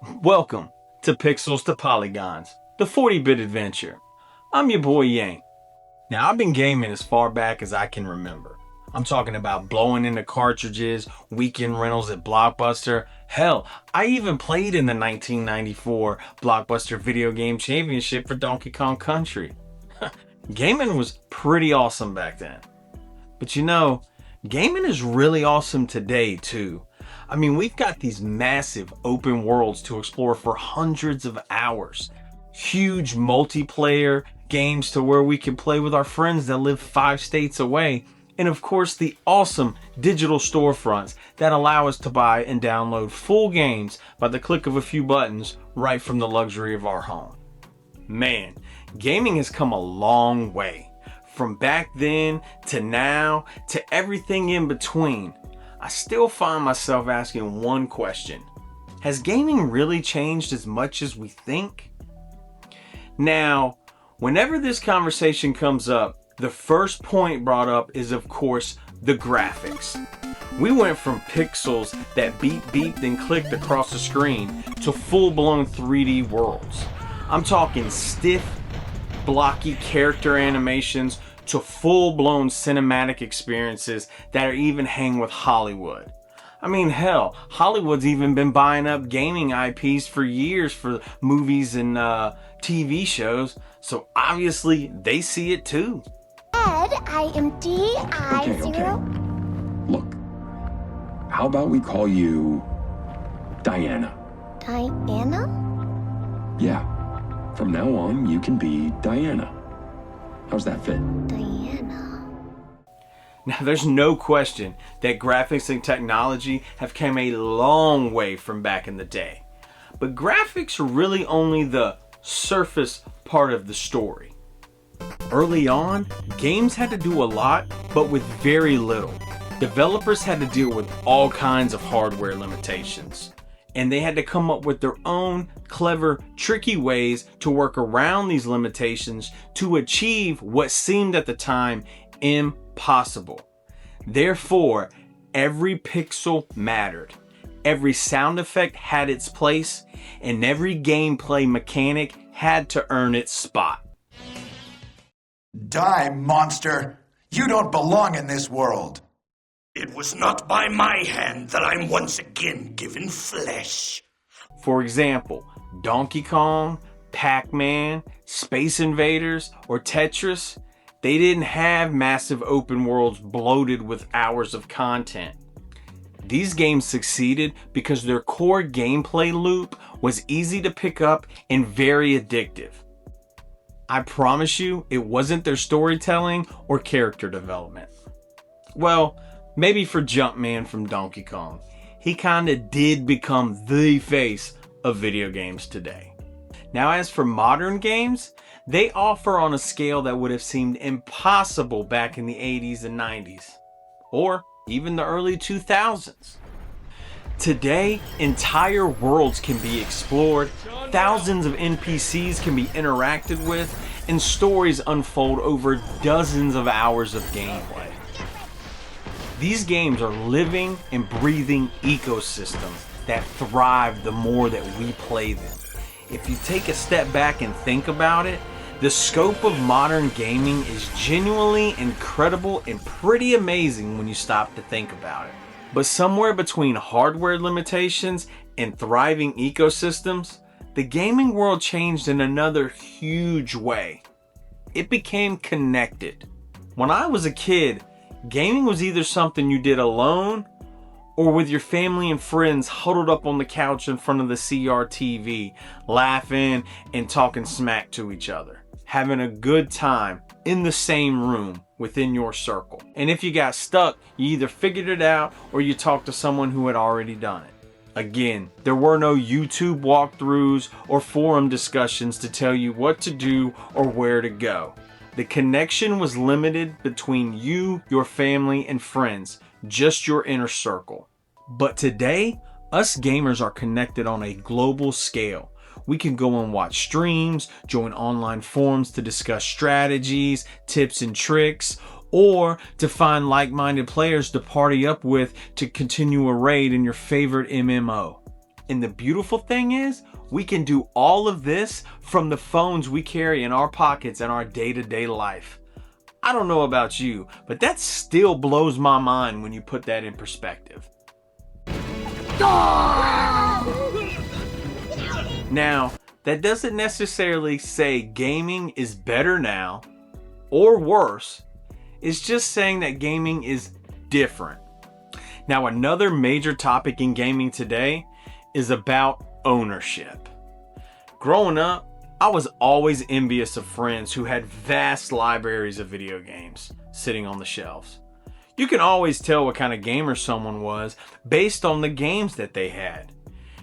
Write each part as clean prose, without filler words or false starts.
Welcome to Pixels to Polygons, the 40-bit adventure. I'm your boy Yang. Now I've been gaming as far back as I can remember. I'm talking about blowing into cartridges, weekend rentals at Blockbuster. Hell, I even played in the 1994 Blockbuster Video Game Championship for Donkey Kong Country. Gaming was pretty awesome back then. But gaming is really awesome today too. I mean, we've got these massive open worlds to explore for hundreds of hours. Huge multiplayer games to where we can play with our friends that live 5 states away. And of course, the awesome digital storefronts that allow us to buy and download full games by the click of a few buttons right from the luxury of our home. Man, gaming has come a long way. From back then to now to everything in between. I still find myself asking one question. Has gaming really changed as much as we think? Now, whenever this conversation comes up, the first point brought up is, of course, the graphics. We went from pixels that beeped and clicked across the screen to full-blown 3D worlds. I'm talking stiff, blocky character animations to full-blown cinematic experiences that are even hang with Hollywood. I mean, hell, Hollywood's even been buying up gaming IPs for years for movies and TV shows, so obviously they see it too. Ed, I am DI0. Okay. Look, how about we call you Diana? Diana? Yeah, from now on you can be Diana. How's that fit? Diana. Now, there's no question that graphics and technology have come a long way from back in the day. But graphics are really only the surface part of the story. Early on, games had to do a lot, but with very little. Developers had to deal with all kinds of hardware limitations. And they had to come up with their own clever, tricky ways to work around these limitations to achieve what seemed at the time impossible. Therefore, every pixel mattered. Every sound effect had its place, and every gameplay mechanic had to earn its spot. Die, monster! You don't belong in this world! It was not by my hand that I'm once again given flesh. For example, Donkey Kong, Pac-Man, Space Invaders, or Tetris, they didn't have massive open worlds bloated with hours of content. These games succeeded because their core gameplay loop was easy to pick up and very addictive. I promise you, it wasn't their storytelling or character development. Well, maybe for Jumpman from Donkey Kong. He kinda did become the face of video games today. Now, as for modern games, they offer on a scale that would have seemed impossible back in the 80s and 90s, or even the early 2000s. Today, entire worlds can be explored, thousands of NPCs can be interacted with, and stories unfold over dozens of hours of gameplay. These games are living and breathing ecosystems that thrive the more that we play them. If you take a step back and think about it, the scope of modern gaming is genuinely incredible and pretty amazing when you stop to think about it. But somewhere between hardware limitations and thriving ecosystems, the gaming world changed in another huge way. It became connected. When I was a kid, gaming was either something you did alone or with your family and friends huddled up on the couch in front of the CRTV, laughing and talking smack to each other, having a good time in the same room within your circle. And if you got stuck, you either figured it out or you talked to someone who had already done it. Again, there were no YouTube walkthroughs or forum discussions to tell you what to do or where to go. The connection was limited between you, your family, and friends, just your inner circle. But today, us gamers are connected on a global scale. We can go and watch streams, join online forums to discuss strategies, tips and tricks, or to find like-minded players to party up with to continue a raid in your favorite MMO. And the beautiful thing is, we can do all of this from the phones we carry in our pockets in our day-to-day life. I don't know about you, but that still blows my mind when you put that in perspective. Now, that doesn't necessarily say gaming is better now or worse. It's just saying that gaming is different. Now, another major topic in gaming today is about ownership. Growing up, I was always envious of friends who had vast libraries of video games sitting on the shelves. You can always tell what kind of gamer someone was based on the games that they had.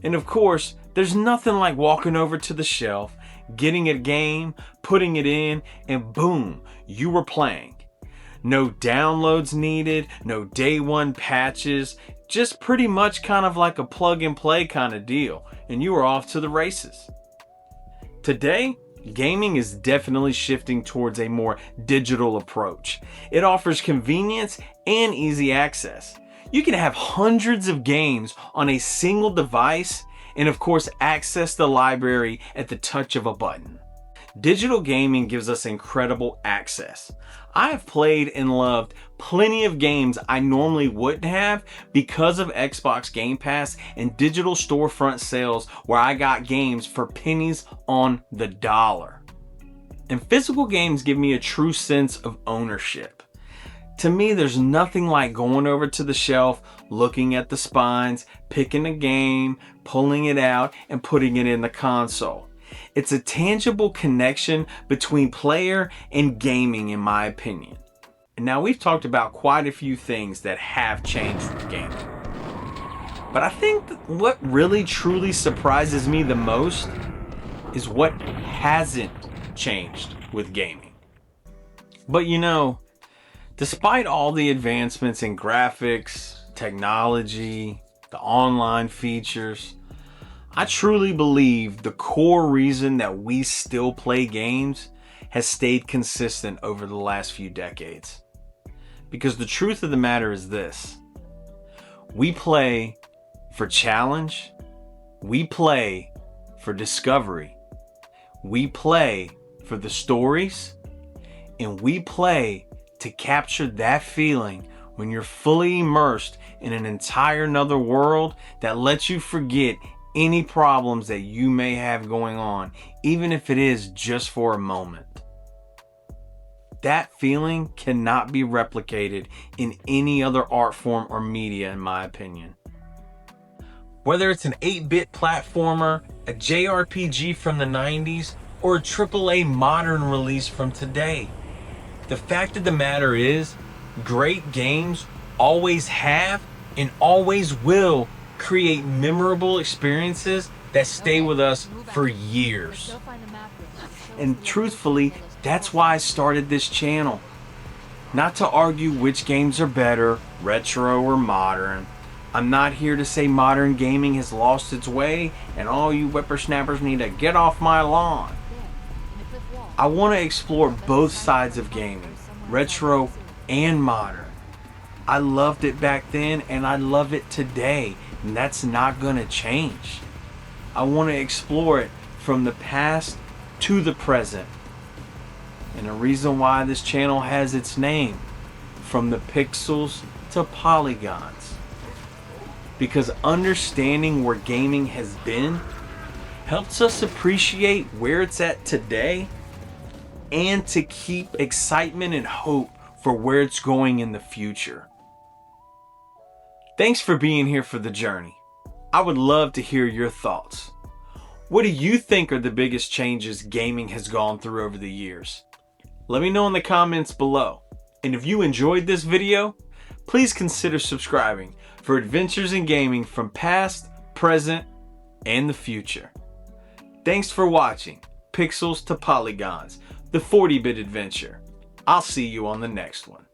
And of course, there's nothing like walking over to the shelf, getting a game, putting it in, and boom, you were playing. No downloads needed, no day one patches, just pretty much kind of like a plug and play kind of deal, and you were off to the races. Today, gaming is definitely shifting towards a more digital approach. It offers convenience and easy access. You can have hundreds of games on a single device and of course access the library at the touch of a button. Digital gaming gives us incredible access. I have played and loved plenty of games I normally wouldn't have because of Xbox Game Pass and digital storefront sales where I got games for pennies on the dollar. And physical games give me a true sense of ownership. To me, there's nothing like going over to the shelf, looking at the spines, picking a game, pulling it out, and putting it in the console. It's a tangible connection between player and gaming, in my opinion. And now we've talked about quite a few things that have changed with gaming. But I think what really truly surprises me the most is what hasn't changed with gaming. But you know, despite all the advancements in graphics, technology, the online features, I truly believe the core reason that we still play games has stayed consistent over the last few decades. Because the truth of the matter is this: we play for challenge, we play for discovery, we play for the stories, and we play to capture that feeling when you're fully immersed in an entire another world that lets you forget any problems that you may have going on, even if it is just for a moment. That feeling cannot be replicated in any other art form or media, in my opinion. Whether it's an 8-bit platformer, a JRPG from the 90s, or a AAA modern release from today, the fact of the matter is, great games always have and always will create memorable experiences that stay with us for years. And truthfully, that's why I started this channel. Not to argue which games are better, retro or modern. I'm not here to say modern gaming has lost its way and all you whippersnappers need to get off my lawn. I want to explore both sides of gaming, retro and modern. I loved it back then and I love it today, and that's not going to change. I want to explore it from the past to the present. And the reason why this channel has its name, From the Pixels to Polygons. Because understanding where gaming has been helps us appreciate where it's at today and to keep excitement and hope for where it's going in the future. Thanks for being here for the journey. I would love to hear your thoughts. What do you think are the biggest changes gaming has gone through over the years? Let me know in the comments below. And if you enjoyed this video, please consider subscribing for adventures in gaming from past, present, and the future. Thanks for watching Pixels to Polygons, the 40-bit adventure. I'll see you on the next one.